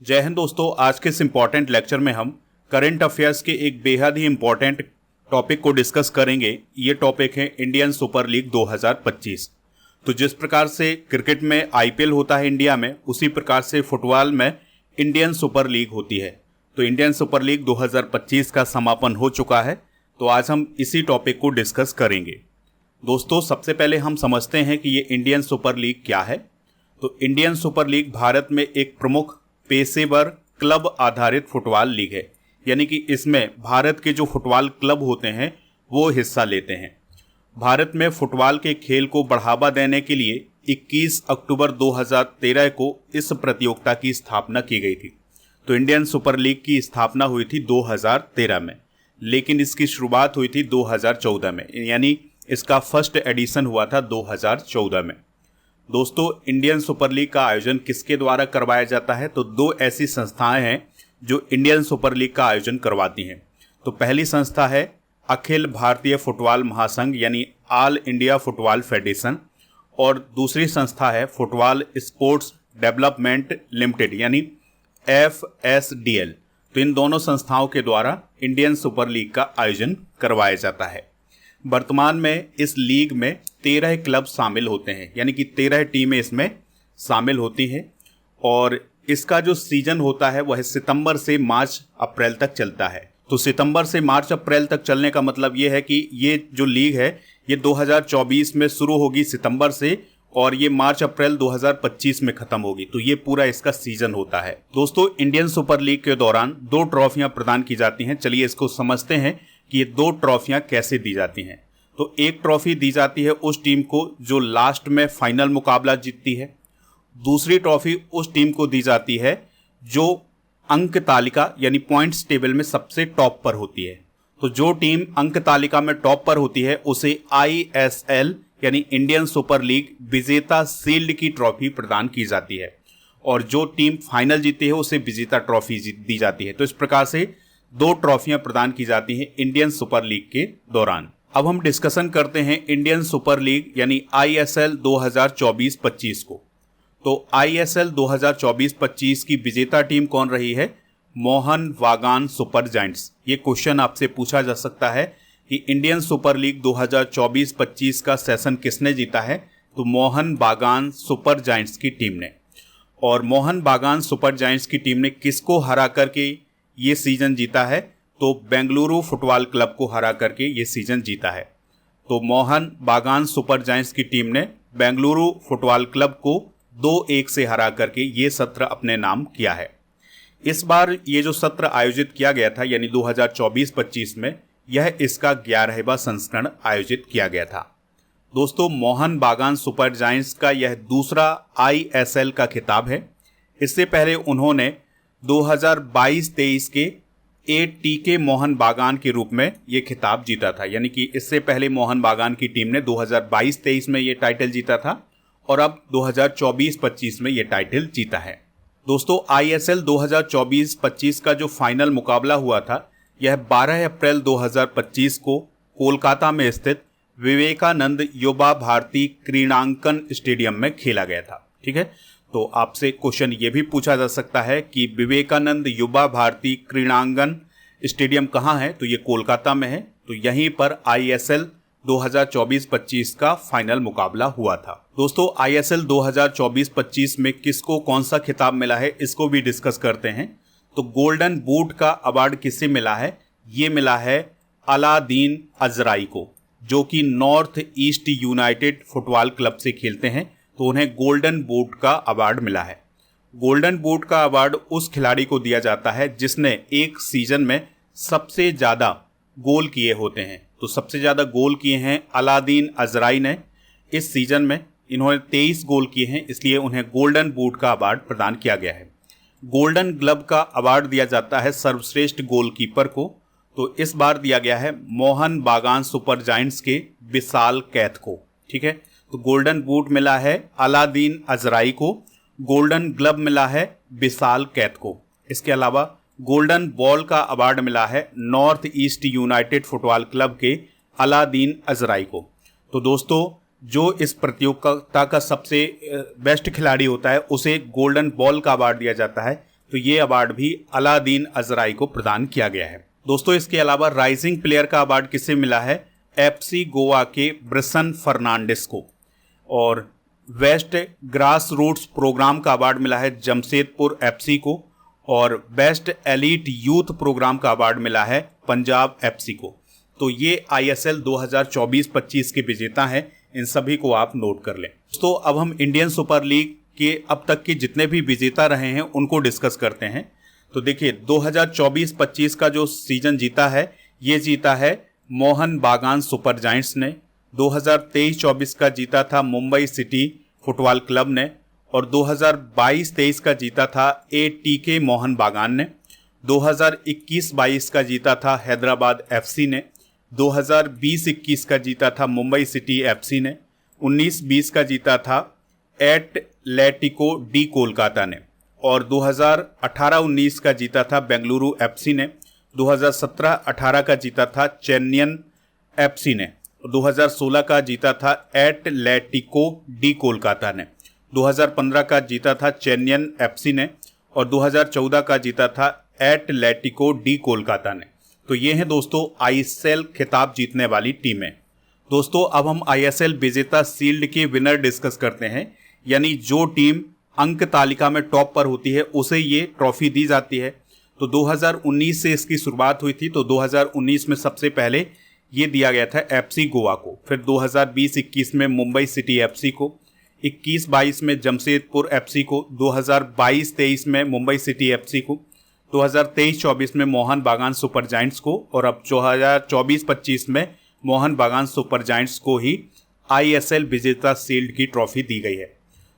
जय हिंद दोस्तों। आज के इस इम्पॉर्टेंट लेक्चर में हम करंट अफेयर्स के एक बेहद ही इम्पॉर्टेंट टॉपिक को डिस्कस करेंगे। ये टॉपिक है इंडियन सुपर लीग 2025। तो जिस प्रकार से क्रिकेट में आईपीएल होता है इंडिया में, उसी प्रकार से फुटबॉल में इंडियन सुपर लीग होती है। तो इंडियन सुपर लीग 2025 का समापन हो चुका है। तो आज हम इसी टॉपिक को डिस्कस करेंगे। दोस्तों, सबसे पहले हम समझते हैं कि ये इंडियन सुपर लीग क्या है। तो इंडियन सुपर लीग भारत में एक प्रमुख पेशेवर क्लब आधारित फुटबॉल लीग है, यानी कि इसमें भारत के जो फुटबॉल क्लब होते हैं वो हिस्सा लेते हैं। भारत में फुटबॉल के खेल को बढ़ावा देने के लिए 21 अक्टूबर 2013 को इस प्रतियोगिता की स्थापना की गई थी। तो इंडियन सुपर लीग की स्थापना हुई थी 2013 में, लेकिन इसकी शुरुआत हुई थी 2014 में, यानी इसका फर्स्ट एडिशन हुआ था 2014 में। दोस्तों, इंडियन सुपर लीग का आयोजन किसके द्वारा करवाया जाता है? तो दो ऐसी संस्थाएं हैं जो इंडियन सुपर लीग का आयोजन करवाती हैं। तो पहली संस्था है अखिल भारतीय फुटबॉल महासंघ, यानी ऑल इंडिया फुटबॉल फेडरेशन, और दूसरी संस्था है फुटबॉल स्पोर्ट्स डेवलपमेंट लिमिटेड, यानी FSDL। तो इन दोनों संस्थाओं के द्वारा इंडियन सुपर लीग का आयोजन करवाया जाता है। वर्तमान में इस लीग में 13 क्लब शामिल होते हैं, यानी कि 13 टीमें इसमें शामिल होती हैं। और इसका जो सीजन होता है वह सितंबर से मार्च अप्रैल तक चलता है। तो सितंबर से मार्च अप्रैल तक चलने का मतलब ये है कि ये जो लीग है ये 2024 में शुरू होगी सितंबर से, और ये मार्च अप्रैल 2025 में खत्म होगी। तो ये पूरा इसका सीजन होता है। दोस्तों, इंडियन सुपर लीग के दौरान 2 ट्रॉफियां प्रदान की जाती हैं। चलिए इसको समझते हैं कि ये 2 ट्रॉफियां कैसे दी जाती हैं। तो एक ट्रॉफी दी जाती है उस टीम को जो लास्ट में फाइनल मुकाबला जीतती है। दूसरी ट्रॉफी उस टीम को दी जाती है जो अंक तालिका यानी पॉइंट्स टेबल में सबसे टॉप पर होती है। तो जो टीम अंक तालिका में टॉप पर होती है उसे ISL यानी इंडियन सुपर लीग विजेता शील्ड की ट्रॉफी प्रदान की जाती है, और जो टीम फाइनल जीती है उसे विजेता ट्रॉफी दी जाती है। तो इस प्रकार से 2 ट्रॉफियां प्रदान की जाती हैं इंडियन सुपर लीग के दौरान। अब हम डिस्कशन करते हैं इंडियन सुपर लीग यानी ISL 2024-25 को। तो ISL 2024-25 की विजेता टीम कौन रही है? मोहन बागान सुपर जायंट्स। ये क्वेश्चन आपसे पूछा जा सकता है कि इंडियन सुपर लीग 2024-25 का सेशन किसने जीता है? तो मोहन बागान सुपर जायंट्स की टीम ने। और मोहन बागान सुपर जायंट्स की टीम ने किसको हरा करके ये सीजन जीता है? तो बेंगलुरु फुटबॉल क्लब को हरा करके ये सीजन जीता है। तो मोहन बागान सुपर जायंट्स की टीम ने बेंगलुरु फुटबॉल क्लब को 2-1 से हरा करके ये सत्र अपने नाम किया है। इस बार ये जो सत्र आयोजित किया गया था यानी 2024-25 में, यह इसका 11वां संस्करण आयोजित किया गया था। दोस्तों, मोहन बागान सुपर जायंट्स का यह दूसरा ISL का खिताब है। इससे पहले उन्होंने 2022-23 के ATK मोहन बागान के रूप में ये खिताब जीता था, यानी कि इससे पहले मोहन बागान की टीम ने 2022-23 में ये टाइटल जीता था, और अब 2024-25 में ये टाइटल जीता है। दोस्तों, ISL 2024-25 का जो फाइनल मुकाबला हुआ था यह 12 अप्रैल 2025 को कोलकाता में स्थित विवेकानंद युवा भारती क्रीड़ांकन स्टेडियम में खेला गया था। ठीक है, तो आपसे क्वेश्चन ये भी पूछा जा सकता है कि विवेकानंद युवा भारती क्रीड़ांगन स्टेडियम कहाँ है? तो ये कोलकाता में है। तो यहीं पर ISL 2024-25 का फाइनल मुकाबला हुआ था। दोस्तों, ISL 2024-25 में किसको कौन सा खिताब मिला है इसको भी डिस्कस करते हैं। तो गोल्डन बूट का अवार्ड किसे मिला है? ये मिला है अलादीन अजराई को, जो कि north east United football club से खेलते हैं। तो उन्हें गोल्डन बूट का अवार्ड मिला है। गोल्डन बूट का अवार्ड उस खिलाड़ी को दिया जाता है जिसने एक सीजन में सबसे ज़्यादा गोल किए होते हैं। तो सबसे ज़्यादा गोल किए हैं अलादीन अजराई ने। इस सीजन में इन्होंने 23 गोल किए हैं, इसलिए उन्हें गोल्डन बूट का अवार्ड प्रदान किया गया है। गोल्डन ग्लव का अवार्ड दिया जाता है सर्वश्रेष्ठ गोलकीपर को। तो इस बार दिया गया है मोहन बागान सुपर जायंट्स के विशाल कैथ को। ठीक है, तो गोल्डन बूट मिला है अलादीन अजराई को, गोल्डन ग्लव मिला है विशाल कैथ को। इसके अलावा गोल्डन बॉल का अवार्ड मिला है north east United football club के अलादीन अजराई को। तो दोस्तों, जो इस प्रतियोगिता का सबसे बेस्ट खिलाड़ी होता है उसे गोल्डन बॉल का अवार्ड दिया जाता है। तो ये अवार्ड भी अलादीन अजराई को प्रदान किया गया है। दोस्तों इसके अलावा राइजिंग प्लेयर का अवार्ड किसे मिला है? एफसी गोवा के ब्रिसन फर्नांडिस को। और वेस्ट ग्रास रूट्स प्रोग्राम का अवार्ड मिला है जमशेदपुर एफसी को। और बेस्ट एलीट यूथ प्रोग्राम का अवार्ड मिला है पंजाब एफसी को। तो ये आईएसएल 2024-25 के विजेता हैं, इन सभी को आप नोट कर लें। तो अब हम इंडियन सुपर लीग के अब तक के जितने भी विजेता रहे हैं उनको डिस्कस करते हैं। तो देखिए 2024-25 का जो सीजन जीता है ये जीता है मोहन बागान सुपर जायंट्स ने। 2023-24 का जीता था मुंबई सिटी फुटबॉल क्लब ने। और 2022-23 का जीता था एटीके मोहन बागान ने। 2021-22 का जीता था हैदराबाद एफसी ने। 2020-21 का जीता था मुंबई सिटी एफसी ने। 19-20 का जीता था एटलेटिको डी कोलकाता ने। और 2018-19 का जीता था बेंगलुरु एफसी ने। 2017-18 का जीता था चेन्नईयन एफसी ने। 2016 का जीता था एटलेटिको डी कोलकाता ने। 2015 का जीता था चेन्नईयन एफसी ने। और 2014 का जीता था एटलेटिको डी कोलकाता ने। तो ये हैं दोस्तों आईएसएल खिताब जीतने वाली टीमें। दोस्तों अब हम आईएसएल विजेता शील्ड के विनर डिस्कस करते हैं, यानी जो टीम अंक तालिका में टॉप पर होती है उसे ये ट्रॉफी दी जाती है। तो 2019 से इसकी शुरुआत हुई थी। तो 2019 में सबसे पहले ये दिया गया था एफसी गोवा को। फिर 2020-21 में मुंबई सिटी एफसी को। 21-22 में जमशेदपुर एफसी को। 2022-23 में मुंबई सिटी एफसी को। 2023-24 में मोहन बागान सुपर जायंट्स को। और अब 2024-25 में मोहन बागान सुपर जायंट्स को ही आईएसएल विजेता शील्ड की ट्रॉफी दी गई है।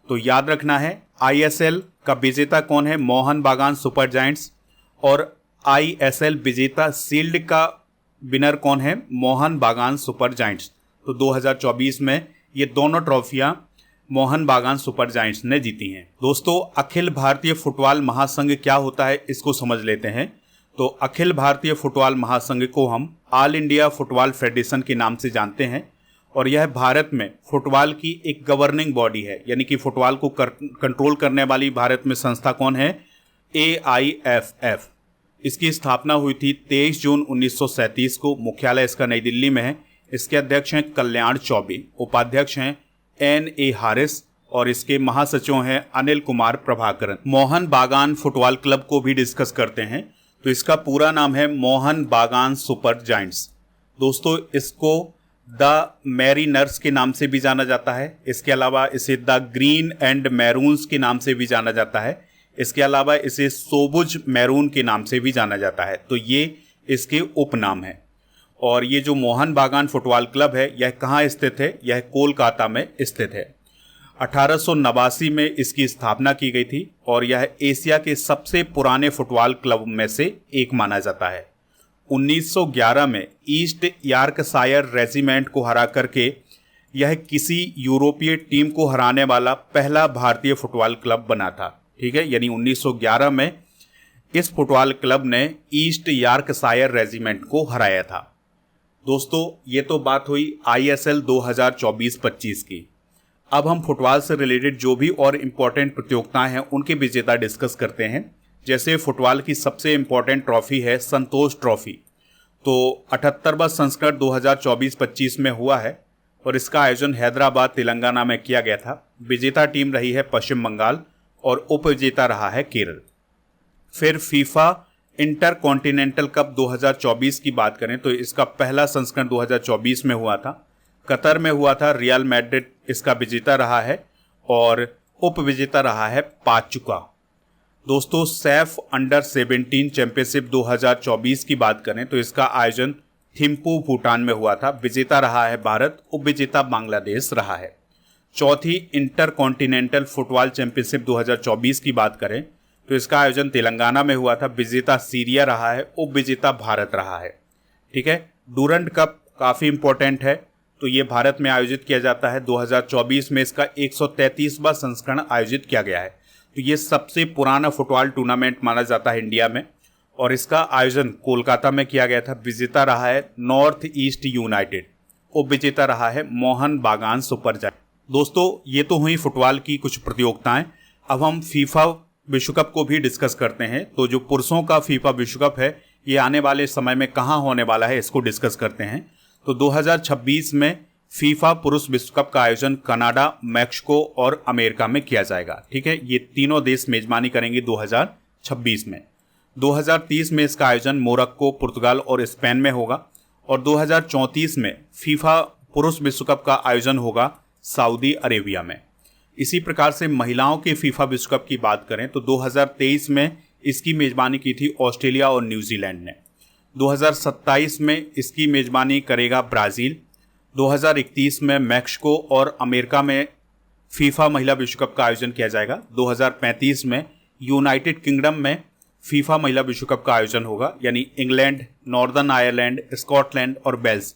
तो याद रखना है आईएसएल का विजेता कौन है? मोहन बागान सुपर जायंट्स। और आईएसएल विजेता शील्ड का विनर कौन है? मोहन बागान सुपर जायंट्स। तो 2024 में ये दोनों ट्रॉफियां मोहन बागान सुपर जायंट्स ने जीती हैं। दोस्तों अखिल भारतीय फुटबॉल महासंघ क्या होता है इसको समझ लेते हैं। तो अखिल भारतीय फुटबॉल महासंघ को हम ऑल इंडिया फुटबॉल फेडरेशन के नाम से जानते हैं। और यह भारत में फुटबॉल की एक गवर्निंग बॉडी है, यानी कि फुटबॉल को कंट्रोल करने वाली भारत में संस्था कौन है? AIFF। इसकी स्थापना हुई थी 23 जून 1937 को। मुख्यालय इसका नई दिल्ली में है। इसके अध्यक्ष हैं कल्याण चौबे, उपाध्यक्ष हैं NA हारिस और इसके महासचिव हैं अनिल कुमार प्रभाकरन। मोहन बागान फुटबॉल क्लब को भी डिस्कस करते हैं। तो इसका पूरा नाम है मोहन बागान सुपर जायंट्स। दोस्तों इसको द मैरीनर्स के नाम से भी जाना जाता है। इसके अलावा इसे द ग्रीन एंड मैरून्स के नाम से भी जाना जाता है। इसके अलावा इसे सोबुज मैरून के नाम से भी जाना जाता है। तो ये इसके उपनाम है। और ये जो मोहन बागान फुटबॉल क्लब है यह कहाँ स्थित है? यह कोलकाता में स्थित है। 1889 में इसकी स्थापना की गई थी और यह एशिया के सबसे पुराने फुटबॉल क्लब में से एक माना जाता है। 1911 में ईस्ट यॉर्कशायर रेजिमेंट को हरा करके यह किसी यूरोपीय टीम को हराने वाला पहला भारतीय फुटबॉल क्लब बना था। ठीक है, यानी 1911 में इस फुटबॉल क्लब ने ईस्ट यॉर्कशायर रेजिमेंट को हराया था। दोस्तों ये तो बात हुई आईएसएल 2024-25 की। अब हम फुटबॉल से रिलेटेड जो भी और इम्पोर्टेंट प्रतियोगिताएं हैं उनके विजेता डिस्कस करते हैं। जैसे फुटबॉल की सबसे इम्पोर्टेंट ट्रॉफी है संतोष ट्रॉफी। तो 78वां संस्करण 2024-25 में हुआ है और इसका आयोजन हैदराबाद तेलंगाना में किया गया था। विजेता टीम रही है पश्चिम बंगाल और उपविजेता रहा है केरल। फिर फीफा इंटर कॉन्टिनेंटल कप 2024 की बात करें तो इसका पहला संस्करण 2024 में हुआ था। कतर में हुआ था। रियल मैड्रिड इसका विजेता रहा है और उपविजेता रहा है पाचुका। दोस्तों सैफ अंडर 17 चैंपियनशिप 2024 की बात करें तो इसका आयोजन थिम्पू भूटान में हुआ था। विजेता रहा है भारत, उपविजेता बांग्लादेश रहा है। चौथी इंटर कॉन्टिनेंटल फुटबॉल चैंपियनशिप 2024 की बात करें तो इसका आयोजन तेलंगाना में हुआ था। विजेता सीरिया रहा है, उपविजेता भारत रहा है। ठीक है, डूरंट कप काफ़ी इंपॉर्टेंट है। तो ये भारत में आयोजित किया जाता है। 2024 में इसका 133वां संस्करण आयोजित किया गया है। तो ये सबसे पुराना फुटबॉल टूर्नामेंट माना जाता है इंडिया में और इसका आयोजन कोलकाता में किया गया था। विजेता रहा है नॉर्थ ईस्ट यूनाइटेड, उपविजेता रहा है मोहन बागान सुपर जायंट्स। दोस्तों ये तो हुई फुटबॉल की कुछ प्रतियोगिताएं। अब हम फीफा विश्व कप को भी डिस्कस करते हैं। तो जो पुरुषों का फीफा विश्व कप है ये आने वाले समय में कहाँ होने वाला है इसको डिस्कस करते हैं। तो 2026 में फीफा पुरुष विश्व कप का आयोजन कनाडा, मैक्सिको और अमेरिका में किया जाएगा। ठीक है, ये तीनों देश मेजबानी करेंगे 2026 में। 2030 में इसका आयोजन मोरक्को, पुर्तगाल और स्पेन में होगा और 2034 में फीफा पुरुष विश्व कप का आयोजन होगा सऊदी अरेबिया में। इसी प्रकार से महिलाओं के फीफा विश्व कप की बात करें तो 2023 में इसकी मेजबानी की थी ऑस्ट्रेलिया और न्यूजीलैंड ने। 2027 में इसकी मेजबानी करेगा ब्राज़ील। 2031 में मैक्सिको और अमेरिका में फीफा महिला विश्व कप का आयोजन किया जाएगा। 2035 में यूनाइटेड किंगडम में फीफा महिला विश्व कप का आयोजन होगा, यानी इंग्लैंड, नॉर्दर्न आयरलैंड, स्कॉटलैंड और वेल्स,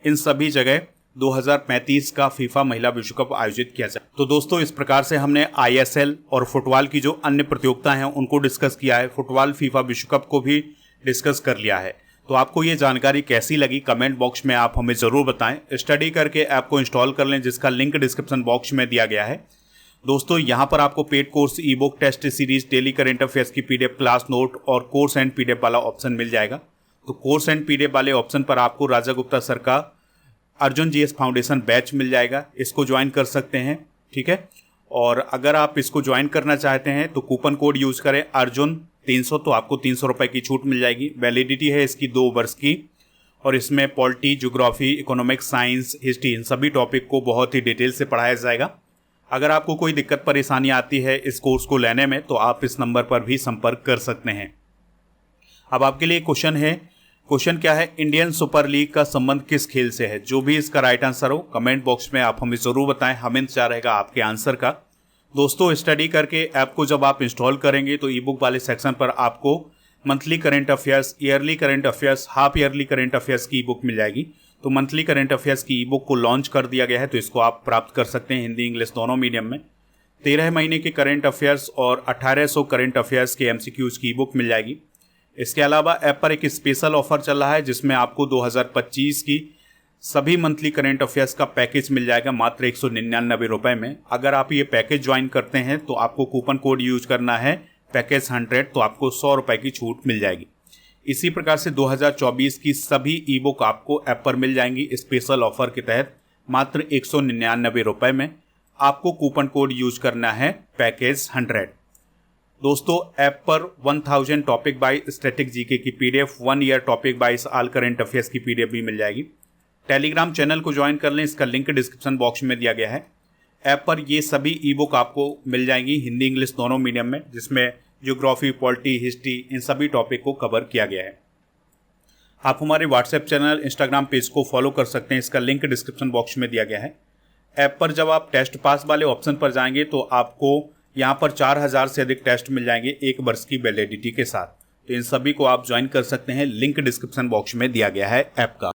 इन सभी जगह 2035 का फीफा महिला विश्व कप आयोजित किया जाए। तो दोस्तों, इस प्रकार से हमने आईएसएल और फुटबॉल की जो अन्य प्रतियोगिता हैं उनको डिस्कस किया है। फुटबॉल फीफा विश्व कप को भी डिस्कस कर लिया है। तो आपको ये जानकारी कैसी लगी कमेंट बॉक्स में आप हमें ज़रूर बताएं। स्टडी करके ऐप को इंस्टॉल कर लें, जिसका लिंक डिस्क्रिप्शन बॉक्स में दिया गया है। दोस्तों, यहाँ पर आपको paid course, ebook, test series, daily current affairs की पीडीएफ, क्लास नोट और कोर्स एंड पीडीएफ वाला ऑप्शन मिल जाएगा। तो कोर्स एंड पीडीएफ वाले ऑप्शन पर आपको राजा गुप्ता सर का अर्जुन जीएस फाउंडेशन बैच मिल जाएगा, इसको ज्वाइन कर सकते हैं। ठीक है, और अगर आप इसको ज्वाइन करना चाहते हैं तो कूपन कोड यूज़ करें अर्जुन 300, तो आपको 300 रुपये की छूट मिल जाएगी। वैलिडिटी है इसकी 2 वर्ष की और इसमें polity, geography, economics, science, history, इन सभी टॉपिक को बहुत ही डिटेल से पढ़ाया जाएगा। अगर आपको कोई दिक्कत परेशानी आती है इस कोर्स को लेने में तो आप इस नंबर पर भी संपर्क कर सकते हैं। अब आपके लिए क्वेश्चन है, क्वेश्चन क्या है, इंडियन सुपर लीग का संबंध किस खेल से है? जो भी इसका राइट आंसर हो कमेंट बॉक्स में आप हमें ज़रूर बताएं, हमें इंतजार रहेगा आपके आंसर का। दोस्तों, स्टडी करके ऐप को जब आप इंस्टॉल करेंगे तो ई बुक वाले सेक्शन पर आपको monthly current affairs, yearly current affairs, half yearly current affairs की ई बुक मिल जाएगी। तो मंथली करंट अफेयर्स की ई बुक को लॉन्च कर दिया गया है, तो इसको आप प्राप्त कर सकते हैं हिंदी इंग्लिश दोनों मीडियम में। 13 महीने के करंट अफेयर्स और 1800 करंट अफेयर्स के MCQs की ई बुक मिल जाएगी। इसके अलावा ऐप पर एक स्पेशल ऑफर चल रहा है जिसमें आपको 2025 की सभी मंथली करंट अफेयर्स का पैकेज मिल जाएगा मात्र 199 रुपये में। अगर आप ये पैकेज ज्वाइन करते हैं तो आपको कूपन कोड यूज करना है पैकेज 100, तो आपको 100 रुपये की छूट मिल जाएगी। इसी प्रकार से 2024 की सभी ई बुक आपको ऐप पर मिल जाएंगी स्पेशल ऑफर के तहत मात्र 199 रुपये में। आपको कूपन कोड यूज करना है पैकेज 100। दोस्तों, ऐप पर 1000 टॉपिक बाय स्टैटिक जीके की PDF, 1 year topic by all current affairs की पीडीएफ भी मिल जाएगी। टेलीग्राम चैनल को ज्वाइन कर लें, इसका लिंक डिस्क्रिप्शन बॉक्स में दिया गया है। ऐप पर ये सभी ई बुक आपको मिल जाएंगी हिंदी इंग्लिश दोनों मीडियम में, जिसमें ज्योग्राफी, पॉलिटी, हिस्ट्री, इन सभी टॉपिक को कवर किया गया है। आप हमारे व्हाट्सएप चैनल, इंस्टाग्राम पेज को फॉलो कर सकते हैं, इसका लिंक डिस्क्रिप्शन बॉक्स में दिया गया है। ऐप पर जब आप टेस्ट पास वाले ऑप्शन पर जाएंगे तो आपको यहाँ पर 4000 से अधिक टेस्ट मिल जाएंगे 1 वर्ष की वैलिडिटी के साथ। तो इन सभी को आप ज्वाइन कर सकते हैं, लिंक डिस्क्रिप्शन बॉक्स में दिया गया है ऐप का।